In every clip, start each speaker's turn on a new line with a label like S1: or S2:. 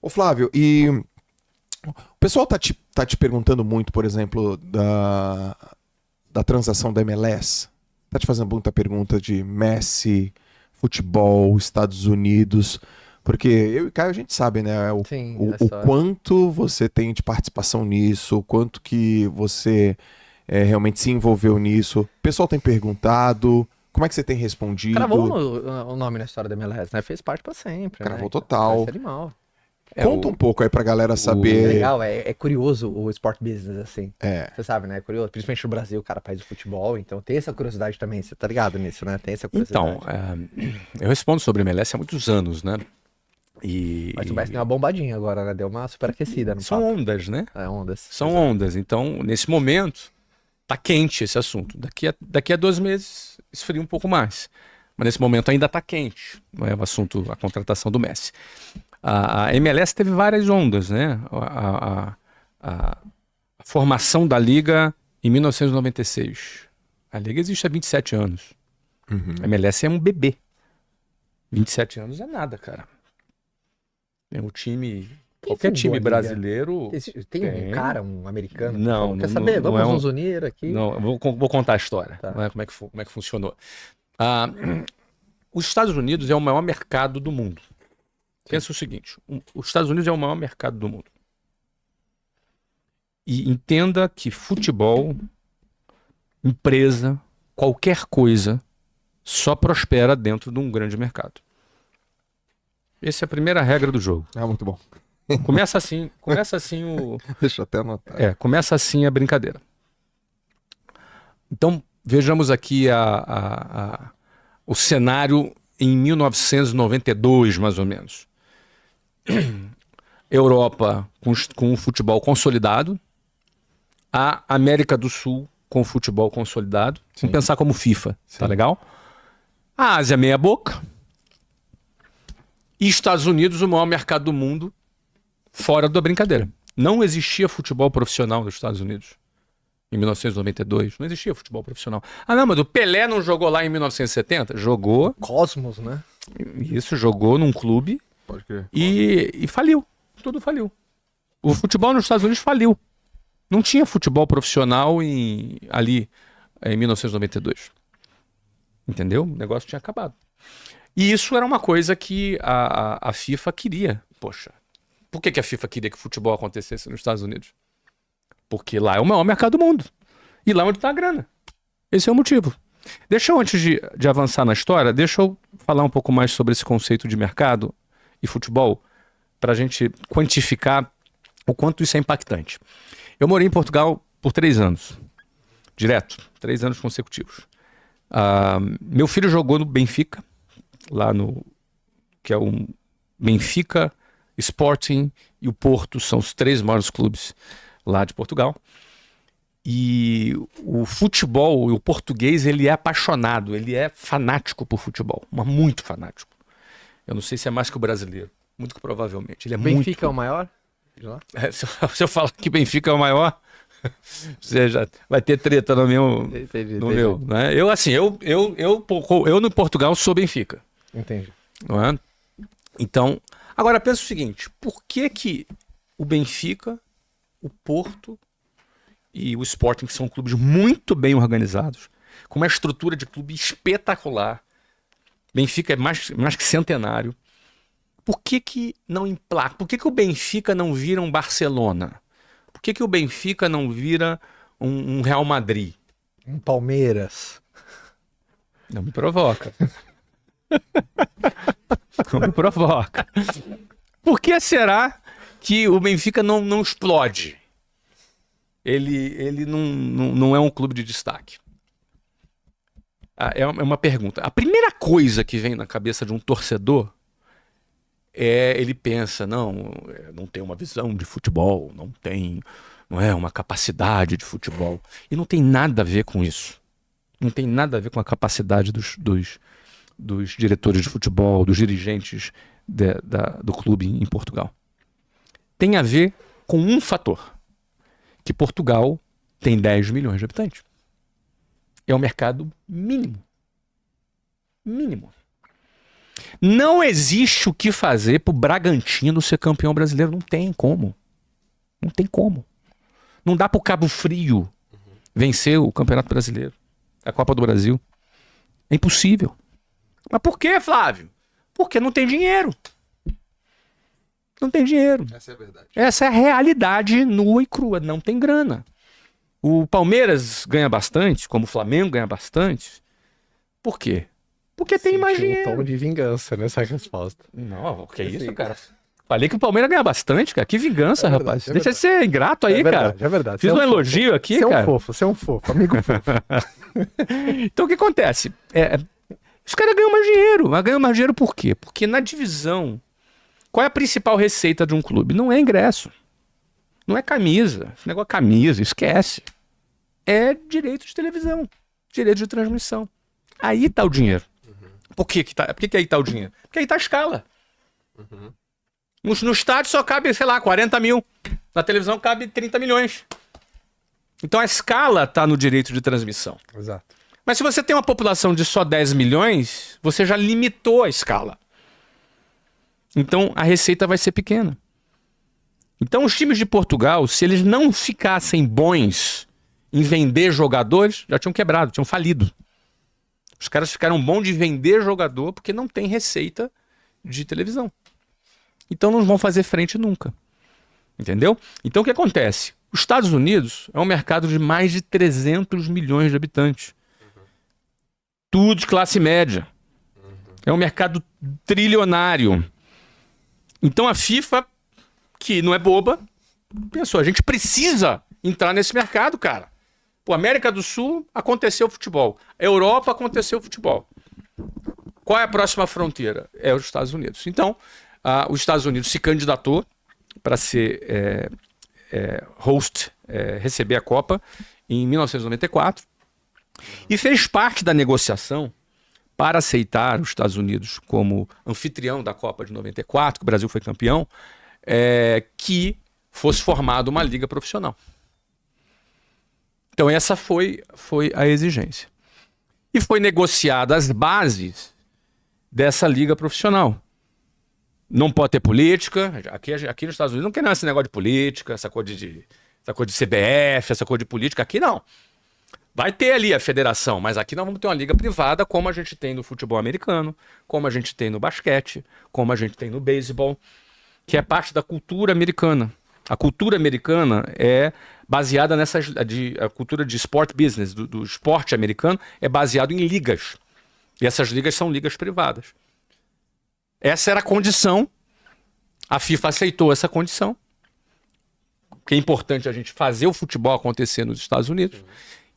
S1: Ô Flávio, e o pessoal tá te perguntando muito, por exemplo, da transação da MLS. Tá te fazendo muita pergunta de Messi, futebol, Estados Unidos. Porque eu e Caio a gente sabe, né?
S2: Sim, a
S1: O
S2: história.
S1: quanto você tem de participação nisso, o quanto que você realmente se envolveu nisso. O pessoal tem perguntado, como é que você tem
S2: Cravou
S1: respondido?
S2: o nome na história da MLS, né? Fez parte pra sempre, né?
S1: Cravou
S2: Então, vai
S1: total.
S2: ser animal.
S3: É
S1: Conta um pouco aí pra galera
S2: É
S1: saber.
S2: legal, é curioso o sport business, assim.
S1: É,
S2: Você sabe, né? É curioso. Principalmente no Brasil, cara, país do futebol. Então tem essa curiosidade também. Você tá ligado nisso, né? Tem essa
S3: Então,
S2: curiosidade.
S3: eu respondo sobre MLS há muitos anos, né?
S2: Mas o Messi deu
S3: E
S2: uma bombadinha agora, né? Deu uma superaquecida no
S3: são
S2: papo.
S3: ondas, né?
S2: É, ondas.
S3: São
S2: Exato.
S3: ondas. Então, nesse momento, tá quente esse assunto. Daqui a 2 meses, esfria um pouco mais. Mas nesse momento ainda tá quente, não é o assunto, a contratação do Messi. A MLS teve várias ondas, né? A formação da Liga em 1996. A Liga existe há 27 anos. A
S1: uhum.
S3: MLS é um bebê. 27 anos é nada, cara. É um time.
S2: Quem
S3: Qualquer
S2: fundou
S3: time
S2: a liga?
S3: brasileiro
S2: Tem um
S3: tem.
S2: cara, um americano, que
S3: Não,
S2: falou: quer
S3: não,
S2: saber?
S3: não é
S2: Vamos
S3: um.
S2: nos unir aqui.
S3: Não, eu vou contar a história,
S2: Tá.
S3: não é? Como é que funcionou. Ah, os Estados Unidos é o maior mercado do mundo. Pensa o seguinte: os Estados Unidos é o maior mercado do mundo. E entenda que futebol, empresa, qualquer coisa, só prospera dentro de um grande mercado. Essa é a primeira regra do jogo.
S1: Ah, muito bom. Deixa eu até anotar.
S3: Começa assim a brincadeira. Então, vejamos aqui o cenário em 1992, mais ou menos. Europa com o futebol consolidado, a América do Sul com o futebol consolidado.
S1: Sim.
S3: Vamos pensar como FIFA, tá
S1: Sim.
S3: legal? A Ásia meia boca. E Estados Unidos, o maior mercado do mundo, fora da brincadeira. Não existia futebol profissional nos Estados Unidos. Em 1992, não existia futebol profissional. Ah, não, mas o Pelé não jogou lá em 1970? Jogou,
S2: Cosmos, né?
S3: isso, jogou num clube
S1: Pode crer.
S3: e faliu. Tudo faliu. O futebol nos Estados Unidos faliu. Não tinha futebol profissional ali em 1992. Entendeu? O negócio tinha acabado. E isso era uma coisa que a FIFA queria. Poxa, por que a FIFA queria que o futebol acontecesse nos Estados Unidos? Porque lá é o maior mercado do mundo. E lá onde está a grana. Esse é o motivo. Deixa eu, antes de avançar na história, deixa eu falar um pouco mais sobre esse conceito de mercado e futebol, para a gente quantificar o quanto isso é impactante. Eu morei em Portugal por 3 anos. Direto. 3 anos consecutivos. Meu filho jogou no Benfica, que é o Benfica, Sporting e o Porto, são os 3 maiores clubes lá de Portugal. E o futebol, o português, ele é apaixonado, ele é fanático por futebol, mas muito fanático. Eu não sei se é mais que o brasileiro, muito provavelmente. Ele é
S2: Benfica é o
S3: muito.
S2: maior? De lá?
S3: Se eu falar que Benfica é o maior, você já vai ter treta no meu,
S2: Entendi,
S3: no
S2: entendi.
S3: meu, né? Eu assim, eu no Portugal sou Benfica,
S2: Entendi.
S3: não é? Então, agora pensa o seguinte: por que o Benfica, o Porto e o Sporting, que são clubes muito bem organizados, com uma estrutura de clube espetacular, Benfica é mais que centenário, por que não emplaca? Por que o Benfica não vira um Barcelona? Por que o Benfica não vira um Real Madrid?
S2: Um Palmeiras.
S3: Não me provoca. Não me provoca. Por que será que o Benfica não explode? Ele não é um clube de destaque. É uma pergunta. A primeira coisa que vem na cabeça de um torcedor ele pensa, não tem uma visão de futebol, não é uma capacidade de futebol. E não tem nada a ver com isso. Não tem nada a ver com a capacidade dos diretores de futebol, dos dirigentes do clube em Portugal. Tem a ver com um fator, que Portugal tem 10 milhões de habitantes. É um mercado mínimo. Mínimo. Não existe o que fazer pro Bragantino ser campeão brasileiro. Não tem como. Não tem como. Não dá pro Cabo Frio vencer o Campeonato Brasileiro, a Copa do Brasil. É impossível. Mas por quê, Flávio? Porque não tem dinheiro. Não tem dinheiro.
S1: Essa é a verdade.
S3: Essa é a realidade nua e crua. Não tem grana. O Palmeiras ganha bastante, como o Flamengo ganha bastante. Por quê? Porque tem mais
S2: Sentiu
S3: dinheiro.
S2: um tom de vingança nessa resposta.
S3: Não, que isso,
S2: Sim.
S3: cara? Falei que o Palmeiras ganha bastante, cara. Que vingança,
S2: É verdade,
S3: rapaz.
S2: é
S3: Deixa de ser ingrato aí,
S2: é verdade,
S3: cara.
S2: é verdade.
S3: Fiz
S2: Você
S3: um
S2: é fofo.
S3: elogio aqui,
S2: Você é
S3: cara.
S2: você é um fofo, amigo fofo.
S3: Então o que acontece? Os caras ganham mais dinheiro. Mas ganham mais dinheiro por quê? Porque na divisão, qual é a principal receita de um clube? Não é ingresso. Não é camisa. Esse negócio é camisa, esquece. É direito de televisão. Direito de transmissão. Aí tá o dinheiro. Por que aí tá o dinheiro? Porque aí tá a escala. No estádio só cabe, sei lá, 40 mil. Na televisão cabe 30 milhões. Então a escala tá no direito de transmissão.
S2: Exato.
S3: Mas se você tem uma população de só 10 milhões, você já limitou a escala. Então a receita vai ser pequena. Então os times de Portugal, se eles não ficassem bons em vender jogadores, já tinham quebrado, tinham falido. Os caras ficaram bons de vender jogador porque não tem receita de televisão. Então não vão fazer frente nunca. Entendeu? Então o que acontece? Os Estados Unidos é um mercado de mais de 300 milhões de habitantes. Tudo de classe média. É um mercado trilionário. Então a FIFA, que não é boba, pensou, a gente precisa entrar nesse mercado, cara. Pô, América do Sul aconteceu o futebol. Europa aconteceu o futebol. Qual é a próxima fronteira? É os Estados Unidos. Então, os Estados Unidos se candidatou para ser host, receber a Copa em 1994 e fez parte da negociação para aceitar os Estados Unidos como anfitrião da Copa de 94, que o Brasil foi campeão, que fosse formada uma liga profissional. Então essa foi a exigência. E foi negociada as bases dessa liga profissional. Não pode ter política. Aqui nos Estados Unidos não quer esse negócio de política, essa coisa de CBF, essa coisa de política. Aqui não. Vai ter ali a federação, mas aqui nós vamos ter uma liga privada como a gente tem no futebol americano, como a gente tem no basquete, como a gente tem no beisebol, que é parte da cultura americana. A cultura americana é baseada a cultura de sport business, do esporte americano, é baseado em ligas. E essas ligas são ligas privadas. Essa era a condição, a FIFA aceitou essa condição, que é importante a gente fazer o futebol acontecer nos Estados Unidos.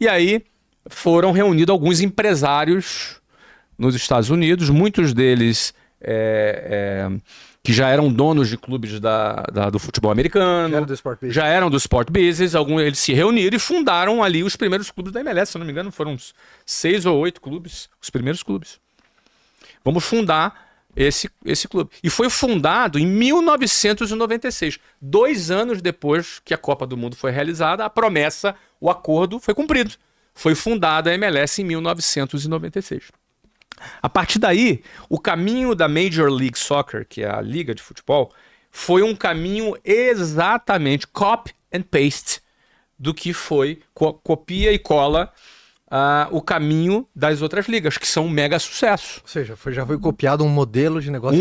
S3: E aí foram reunidos alguns empresários nos Estados Unidos, muitos deles que já eram donos de clubes do futebol americano, já eram do Sport Business, eles se reuniram e fundaram ali os primeiros clubes da MLS, se não me engano, foram uns 6 ou 8 clubes, os primeiros clubes. Vamos fundar esse clube. E foi fundado em 1996, 2 anos depois que a Copa do Mundo foi realizada, a promessa, o acordo foi cumprido. Foi fundada a MLS em 1996. A partir daí, o caminho da Major League Soccer, que é a liga de futebol, foi um caminho exatamente copy and paste do que foi copia e cola o caminho das outras ligas, que são um mega sucesso.
S2: Ou seja, já foi copiado um modelo de negócio.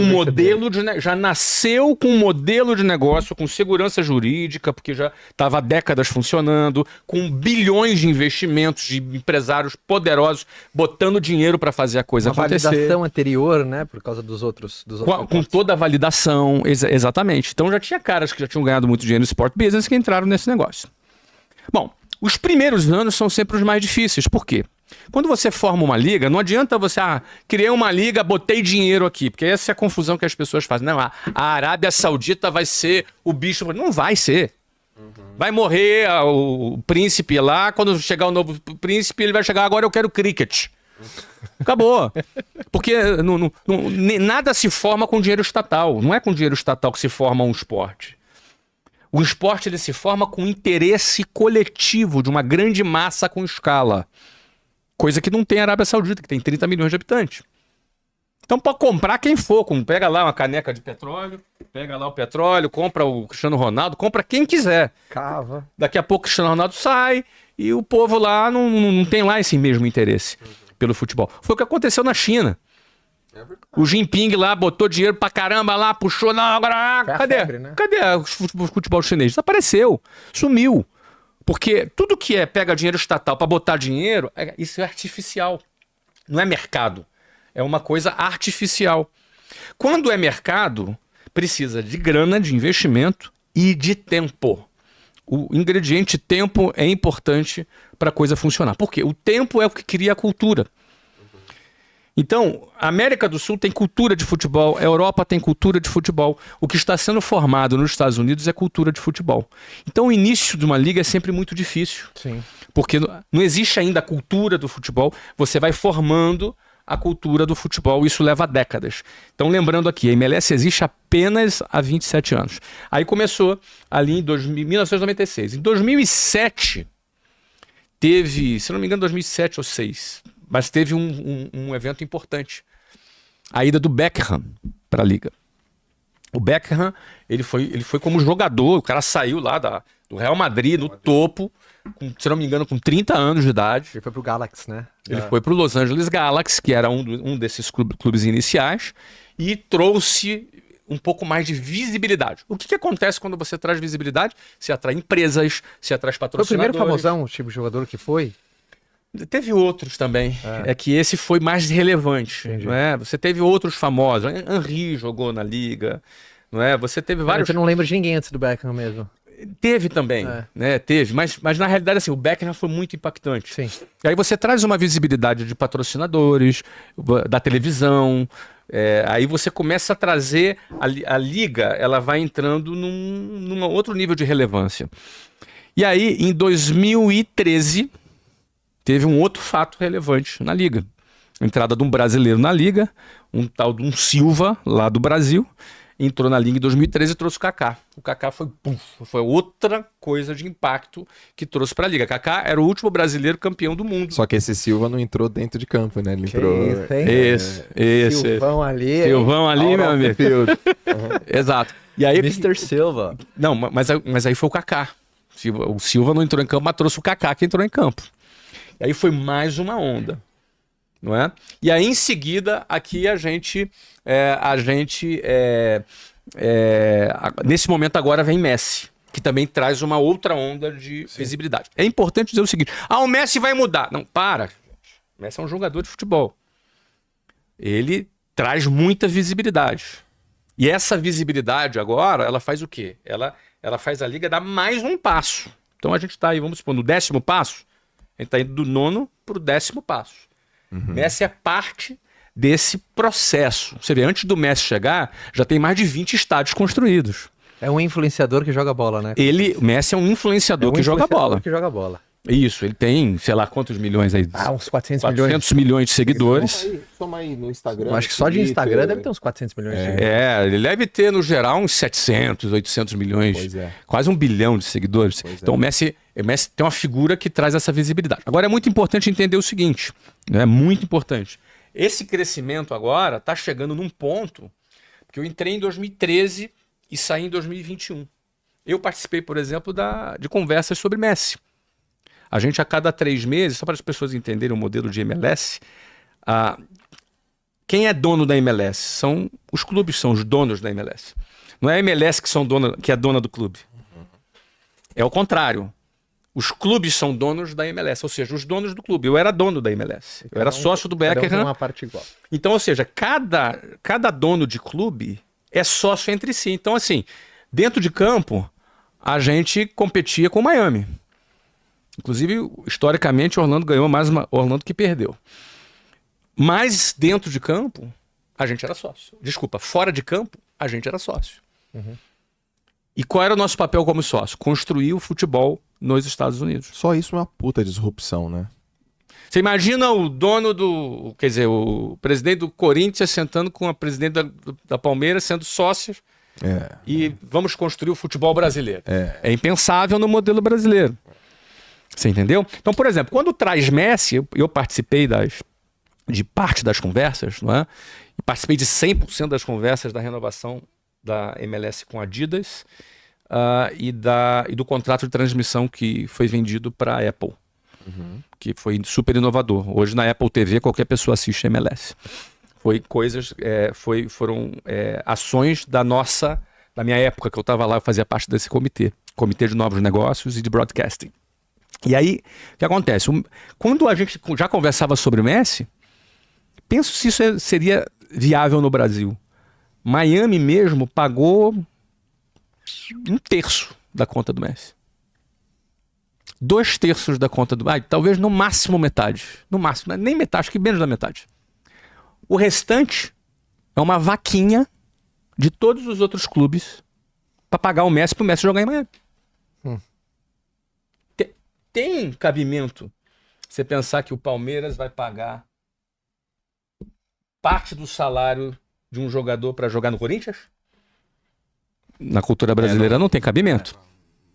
S3: Já nasceu com um modelo de negócio, com segurança jurídica, porque já estava há décadas funcionando, com bilhões de investimentos de empresários poderosos botando dinheiro para fazer a coisa acontecer.
S2: Validação anterior, né? Por causa dos outros.
S3: Com toda a validação, exatamente. Então já tinha caras que já tinham ganhado muito dinheiro no Sport Business que entraram nesse negócio. Bom, os primeiros anos são sempre os mais difíceis. Por quê? Quando você forma uma liga, não adianta você, criei uma liga, botei dinheiro aqui, porque essa é a confusão que as pessoas fazem. Não, a Arábia Saudita vai ser o bicho. Não vai ser. Vai morrer o príncipe lá, quando chegar o novo príncipe, ele vai chegar, agora eu quero cricket. Acabou. Porque nada se forma com dinheiro estatal. Não é com dinheiro estatal que se forma um esporte. O esporte ele se forma com interesse coletivo de uma grande massa com escala. Coisa que não tem a Arábia Saudita, que tem 30 milhões de habitantes. Então pode comprar quem for, pega lá uma caneca de petróleo, pega lá o petróleo, compra o Cristiano Ronaldo, compra quem quiser.
S2: Cava.
S3: Daqui a pouco o Cristiano Ronaldo sai e o povo lá não tem lá esse mesmo interesse pelo futebol. Foi o que aconteceu na China. O Jinping lá botou dinheiro pra caramba lá, puxou, não, agora. Cadê?
S2: Febre, né?
S3: Cadê o futebol chinês? Desapareceu, sumiu. Porque tudo que pega dinheiro estatal pra botar dinheiro, isso é artificial. Não é mercado. É uma coisa artificial. Quando é mercado, precisa de grana, de investimento e de tempo. O ingrediente tempo é importante para a coisa funcionar. Por quê? O tempo é o que cria a cultura. Então, a América do Sul tem cultura de futebol, a Europa tem cultura de futebol. O que está sendo formado nos Estados Unidos é cultura de futebol. Então, o início de uma liga é sempre muito difícil.
S2: Sim.
S3: Porque não existe ainda a cultura do futebol, você vai formando a cultura do futebol, isso leva décadas. Então, lembrando aqui, a MLS existe apenas há 27 anos. Aí começou ali em 1996. Em 2007, teve, se não me engano, 2007 ou 2006, mas teve um evento importante. A ida do Beckham para a Liga. O Beckham, ele foi como jogador, o cara saiu lá do Real Madrid, no topo, se não me engano, com 30 anos de idade.
S2: Ele foi pro Galaxy, né?
S3: Ele foi para o Los Angeles Galaxy, que era um desses clubes iniciais, e trouxe um pouco mais de visibilidade. O que acontece quando você traz visibilidade? Você atrai empresas, você atrai
S2: Foi o
S3: patrocinadores.
S2: primeiro famosão, o tipo de jogador que foi?
S3: Teve outros também. É que esse foi mais relevante.
S2: Entendi.
S3: Não é? Você teve outros famosos. Henry jogou na liga. Não é? Você teve vários.
S2: Você não lembra de ninguém antes do Beckham mesmo.
S3: Teve também, né? Teve, mas na realidade assim, o Beckham foi muito impactante.
S2: Sim.
S3: E aí você traz uma visibilidade de patrocinadores, da televisão, aí você começa a trazer, a liga, ela vai entrando num outro nível de relevância. E aí, em 2013, teve um outro fato relevante na liga. A entrada de um brasileiro na liga, um tal de um Silva, lá do Brasil, entrou na liga em 2013 e trouxe o Kaká. O Kaká foi outra coisa de impacto que trouxe para a liga. Kaká era o último brasileiro campeão do mundo.
S1: Só que esse Silva não entrou dentro de campo, né? Ele entrou.
S2: isso, hein?
S3: Esse.
S2: Silvão ali.
S3: Silvão ali, meu amigo.
S1: Field.
S3: Exato. E aí,
S2: Mr. Silva.
S3: não, mas aí foi o Kaká. O Silva não entrou em campo, mas trouxe o Kaká que entrou em campo. E aí foi mais uma onda, não é? E aí em seguida aqui nesse momento agora vem Messi, que também traz uma outra onda de visibilidade. É importante dizer o seguinte: o Messi vai mudar. Não, para. O Messi é um jogador de futebol. Ele traz muita visibilidade. E essa visibilidade agora, ela faz o quê? Ela faz a liga dar mais um passo. Então a gente está aí, vamos supor, no 10º passo. A gente está indo do 9º para o 10º passo. Messi é parte desse processo. Você vê, antes do Messi chegar, já tem mais de 20 estádios construídos.
S2: É um influenciador que joga bola, né?
S3: O Messi é um influenciador que joga bola.
S2: Que joga bola.
S3: Isso, ele tem, sei lá, quantos milhões aí?
S2: Uns 400
S3: 400 milhões de seguidores.
S1: Toma aí no Instagram.
S2: Eu acho que só de Instagram deve ter uns 400 milhões de seguidores.
S3: Ele deve ter, no geral, uns 700, 800 milhões.
S1: Pois é.
S3: Quase 1 bilhão de seguidores. Então o Messi tem uma figura que traz essa visibilidade. Agora é muito importante entender o seguinte, é muito importante. Esse crescimento agora está chegando num ponto que eu entrei em 2013 e saí em 2021. Eu participei, por exemplo, de conversas sobre Messi. A gente, a cada 3 meses, só para as pessoas entenderem o modelo de MLS, quem é dono da MLS? Os clubes são os donos da MLS. Não é a MLS que é dona do clube. É o contrário. Os clubes são donos da MLS, ou seja, os donos do clube. Eu era dono da MLS. Eu era sócio do Beckham.
S2: Cada um tem uma parte igual.
S3: Então, ou seja, cada dono de clube é sócio entre si. Então, assim, dentro de campo, a gente competia com o Miami. Inclusive, historicamente, Orlando ganhou mais Orlando que perdeu. Mas dentro de campo, a gente era sócio. Desculpa, fora de campo, a gente era sócio. E qual era o nosso papel como sócio? Construir o futebol nos Estados Unidos.
S1: Só isso é uma puta disrupção, né?
S3: Você imagina o dono o presidente do Corinthians sentando com a presidente da Palmeiras, sendo sócios, e vamos construir o futebol brasileiro. É impensável no modelo brasileiro. Você entendeu? Então, por exemplo, quando traz Messi, eu participei de parte das conversas, não é? E participei de 100% das conversas da renovação da MLS com a Adidas e do contrato de transmissão que foi vendido para a Apple, que foi super inovador. Hoje na Apple TV qualquer pessoa assiste MLS. Foi foram ações da minha época, que eu estava lá, eu fazia parte desse comitê de novos negócios e de broadcasting. E aí, o que acontece? Quando a gente já conversava sobre o Messi, penso se isso seria viável no Brasil. Miami mesmo pagou 1/3 da conta do Messi. 2/3 da conta do Messi. Talvez no máximo metade. No máximo, nem metade, acho que menos da metade. O restante é uma vaquinha de todos os outros clubes para pagar o Messi, para o Messi jogar em Miami. Tem cabimento você pensar que o Palmeiras vai pagar parte do salário de um jogador para jogar no Corinthians? Na cultura brasileira não tem cabimento.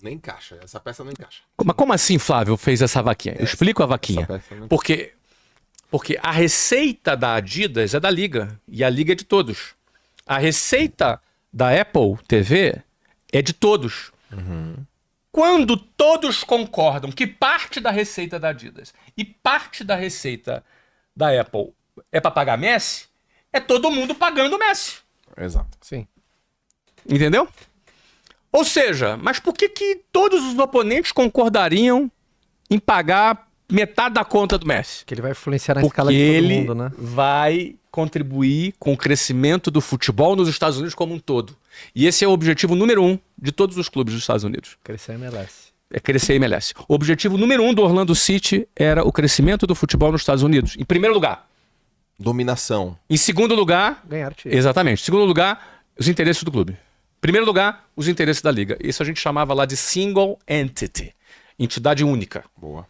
S1: Nem encaixa, essa peça não encaixa.
S3: Mas como assim, Flávio, fez essa vaquinha? Eu explico a vaquinha. Porque a receita da Adidas é da Liga, e a Liga é de todos. A receita da Apple TV é de todos. Quando todos concordam que parte da receita da Adidas e parte da receita da Apple é para pagar Messi, é todo mundo pagando Messi.
S1: Exato.
S2: Sim.
S3: Entendeu? Ou seja, mas por que todos os oponentes concordariam em pagar metade da conta do Messi?
S2: Que ele vai influenciar na
S3: Porque
S2: escala de todo
S3: ele
S2: mundo, né?
S3: vai contribuir com o crescimento do futebol nos Estados Unidos como um todo. E esse é o objetivo número 1 de todos os clubes dos Estados Unidos.
S2: Crescer a MLS.
S3: É crescer a MLS. O objetivo número 1 do Orlando City era o crescimento do futebol nos Estados Unidos. Em primeiro lugar.
S1: Dominação.
S3: Em segundo lugar...
S2: Ganhar título.
S3: Exatamente. Em segundo lugar, os interesses do clube. Em primeiro lugar, os interesses da liga. Isso a gente chamava lá de single entity. Entidade única.
S1: Boa.